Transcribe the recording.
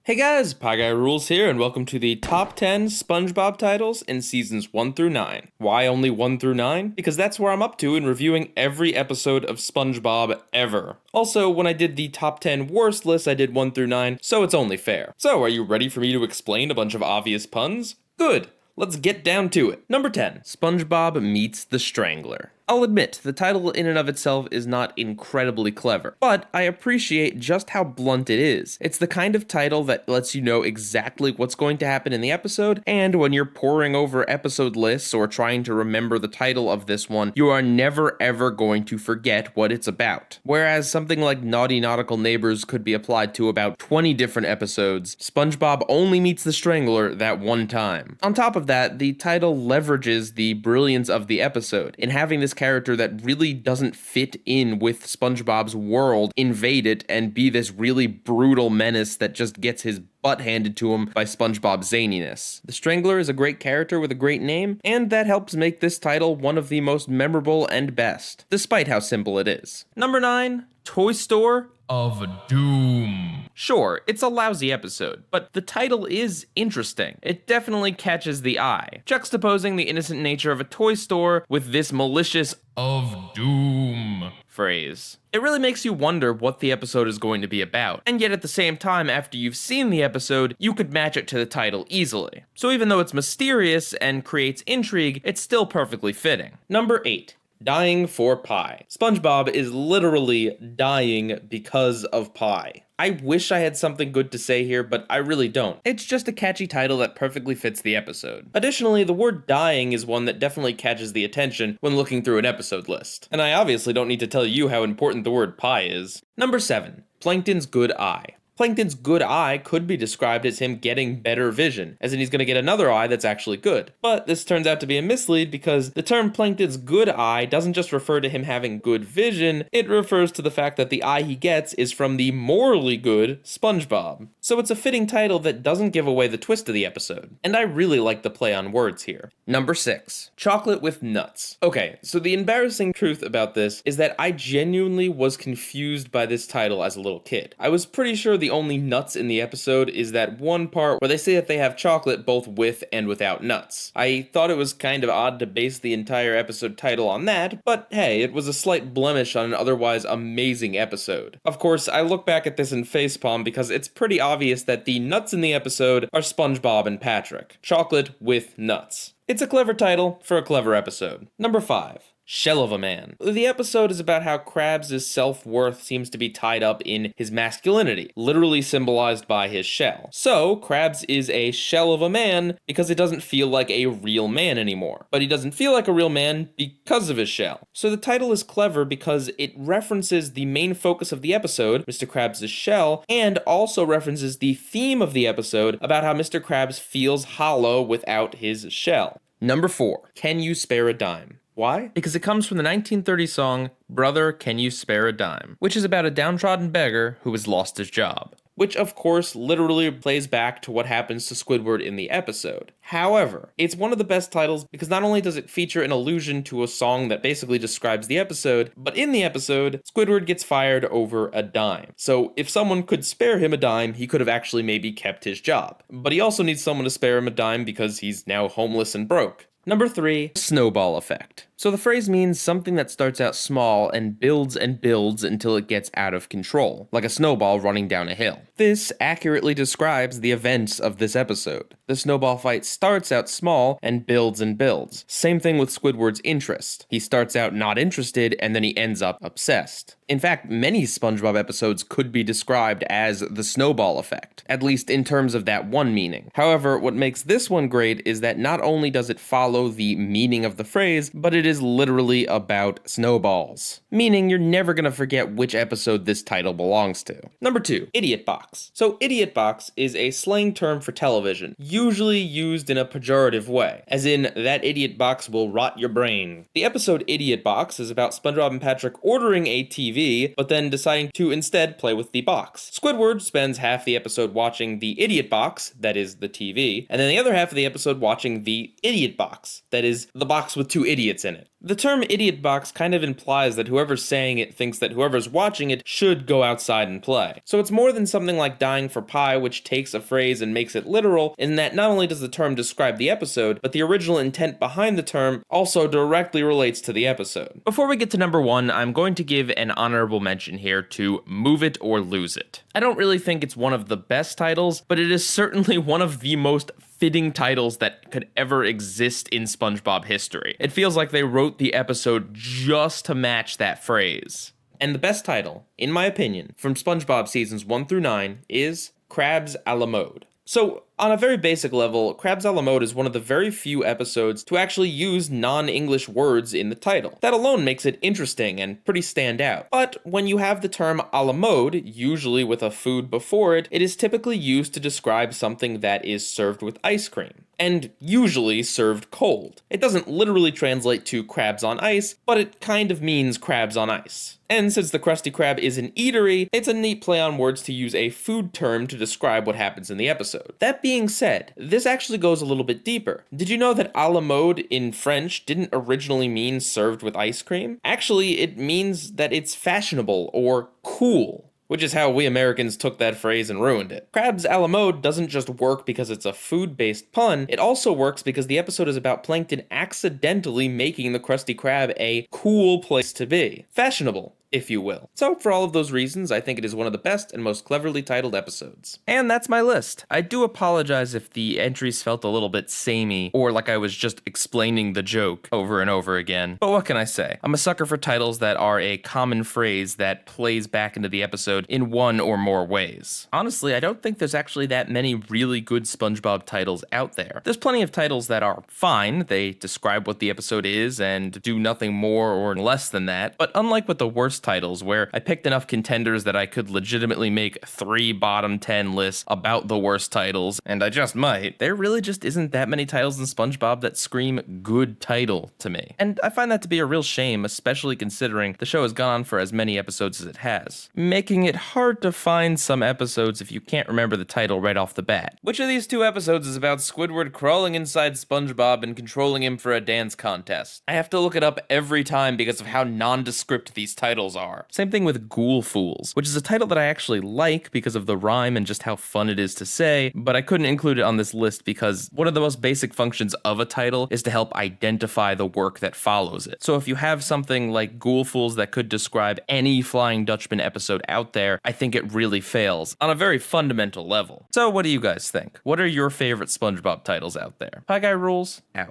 Hey guys, PIEGUYRULZ here, and welcome to the top 10 SpongeBob titles in seasons 1 through 9. Why only 1 through 9? Because that's where I'm up to in reviewing every episode of SpongeBob ever. Also, when I did the top 10 worst list, I did 1 through 9, so it's only fair. So, are you ready for me to explain a bunch of obvious puns? Good! Let's get down to it. Number 10, SpongeBob Meets the Strangler. I'll admit, the title in and of itself is not incredibly clever, but I appreciate just how blunt it is. It's the kind of title that lets you know exactly what's going to happen in the episode, and when you're poring over episode lists or trying to remember the title of this one, you are never ever going to forget what it's about. Whereas something like Naughty Nautical Neighbors could be applied to about 20 different episodes, SpongeBob only meets the Strangler that one time. On top of that, the title leverages the brilliance of the episode in having this character that really doesn't fit in with SpongeBob's world invade it and be this really brutal menace that just gets his butt handed to him by SpongeBob's zaniness. The Strangler is a great character with a great name, and that helps make this title one of the most memorable and best, despite how simple it is. Number 9, Toy Store of Doom. Sure, it's a lousy episode, but the title is interesting. It definitely catches the eye, juxtaposing the innocent nature of a toy store with this malicious of doom phrase. It really makes you wonder what the episode is going to be about, and yet at the same time, after you've seen the episode, you could match it to the title easily. So even though it's mysterious and creates intrigue, it's still perfectly fitting. Number 8. Dying for pie. SpongeBob is literally dying because of pie. I wish I had something good to say here, but I really don't. It's just a catchy title that perfectly fits the episode. Additionally, the word dying is one that definitely catches the attention when looking through an episode list. And I obviously don't need to tell you how important the word pie is. Number 7. Plankton's good eye. Plankton's good eye could be described as him getting better vision, as in he's going to get another eye that's actually good. But this turns out to be a mislead because the term Plankton's good eye doesn't just refer to him having good vision, it refers to the fact that the eye he gets is from the morally good SpongeBob. So it's a fitting title that doesn't give away the twist of the episode, and I really like the play on words here. Number 6. Chocolate with nuts. Okay, so the embarrassing truth about this is that I genuinely was confused by this title as a little kid. I was pretty sure the only nuts in the episode is that one part where they say that they have chocolate both with and without nuts. I thought it was kind of odd to base the entire episode title on that, but hey, it was a slight blemish on an otherwise amazing episode. Of course, I look back at this in facepalm because it's pretty obvious that the nuts in the episode are SpongeBob and Patrick. Chocolate with nuts. It's a clever title for a clever episode. Number 5. Shell of a Man. The episode is about how Krabs' self-worth seems to be tied up in his masculinity, literally symbolized by his shell. So, Krabs is a shell of a man because it doesn't feel like a real man anymore. But he doesn't feel like a real man because of his shell. So the title is clever because it references the main focus of the episode, Mr. Krabs' shell, and also references the theme of the episode about how Mr. Krabs feels hollow without his shell. Number 4. Can You Spare a Dime? Why? Because it comes from the 1930 song, Brother, Can You Spare a Dime? Which is about a downtrodden beggar who has lost his job. Which, of course, literally plays back to what happens to Squidward in the episode. However, it's one of the best titles because not only does it feature an allusion to a song that basically describes the episode, but in the episode, Squidward gets fired over a dime. So if someone could spare him a dime, he could have actually maybe kept his job. But he also needs someone to spare him a dime because he's now homeless and broke. Number 3, snowball effect. So the phrase means something that starts out small and builds until it gets out of control, like a snowball running down a hill. This accurately describes the events of this episode. The snowball fight starts out small and builds. Same thing with Squidward's interest. He starts out not interested and then he ends up obsessed. In fact, many SpongeBob episodes could be described as the snowball effect, at least in terms of that one meaning. However, what makes this one great is that not only does it follow the meaning of the phrase, but it is literally about snowballs. Meaning you're never gonna forget which episode this title belongs to. Number 2, Idiot Box. So Idiot Box is a slang term for television, usually used in a pejorative way, as in, that idiot box will rot your brain. The episode Idiot Box is about SpongeBob and Patrick ordering a TV, but then deciding to instead play with the box. Squidward spends half the episode watching the Idiot Box, that is the TV, and then the other half of the episode watching the Idiot Box, that is the box with two idiots in it. The term idiot box kind of implies that whoever's saying it thinks that whoever's watching it should go outside and play. So it's more than something like dying for pie, which takes a phrase and makes it literal, in that not only does the term describe the episode, but the original intent behind the term also directly relates to the episode. Before we get to number 1, I'm going to give an honorable mention here to Move It or Lose It. I don't really think it's one of the best titles, but it is certainly one of the most fitting titles that could ever exist in SpongeBob history. It feels like they wrote the episode just to match that phrase. And the best title, in my opinion, from SpongeBob seasons 1 through 9 is Crabs a la Mode. So, on a very basic level, Crabs a la Mode is one of the very few episodes to actually use non-English words in the title. That alone makes it interesting and pretty stand out. But when you have the term a la mode, usually with a food before it, it is typically used to describe something that is served with ice cream, and usually served cold. It doesn't literally translate to crabs on ice, but it kind of means crabs on ice. And since the Krusty Krab is an eatery, it's a neat play on words to use a food term to describe what happens in the episode. That being said, this actually goes a little bit deeper. Did you know that a la mode in French didn't originally mean served with ice cream? Actually, it means that it's fashionable or cool, which is how we Americans took that phrase and ruined it. Crabs a la mode doesn't just work because it's a food-based pun, it also works because the episode is about Plankton accidentally making the Krusty Krab a cool place to be. Fashionable, if you will. So for all of those reasons, I think it is one of the best and most cleverly titled episodes. And that's my list. I do apologize if the entries felt a little bit samey, or like I was just explaining the joke over and over again. But what can I say? I'm a sucker for titles that are a common phrase that plays back into the episode in one or more ways. Honestly, I don't think there's actually that many really good SpongeBob titles out there. There's plenty of titles that are fine, they describe what the episode is and do nothing more or less than that, but unlike with the worst titles, where I picked enough contenders that I could legitimately make 3 bottom 10 lists about the worst titles, and I just might, there really just isn't that many titles in SpongeBob that scream good title to me. And I find that to be a real shame, especially considering the show has gone on for as many episodes as it has, making it hard to find some episodes if you can't remember the title right off the bat. Which of these 2 episodes is about Squidward crawling inside SpongeBob and controlling him for a dance contest? I have to look it up every time because of how nondescript these titles are. Same thing with Ghoul Fools, which is a title that I actually like because of the rhyme and just how fun it is to say, but I couldn't include it on this list because one of the most basic functions of a title is to help identify the work that follows it. So if you have something like Ghoul Fools that could describe any Flying Dutchman episode out there, I think it really fails on a very fundamental level. So what do you guys think? What are your favorite SpongeBob titles out there? PIEGUYRULZ, out.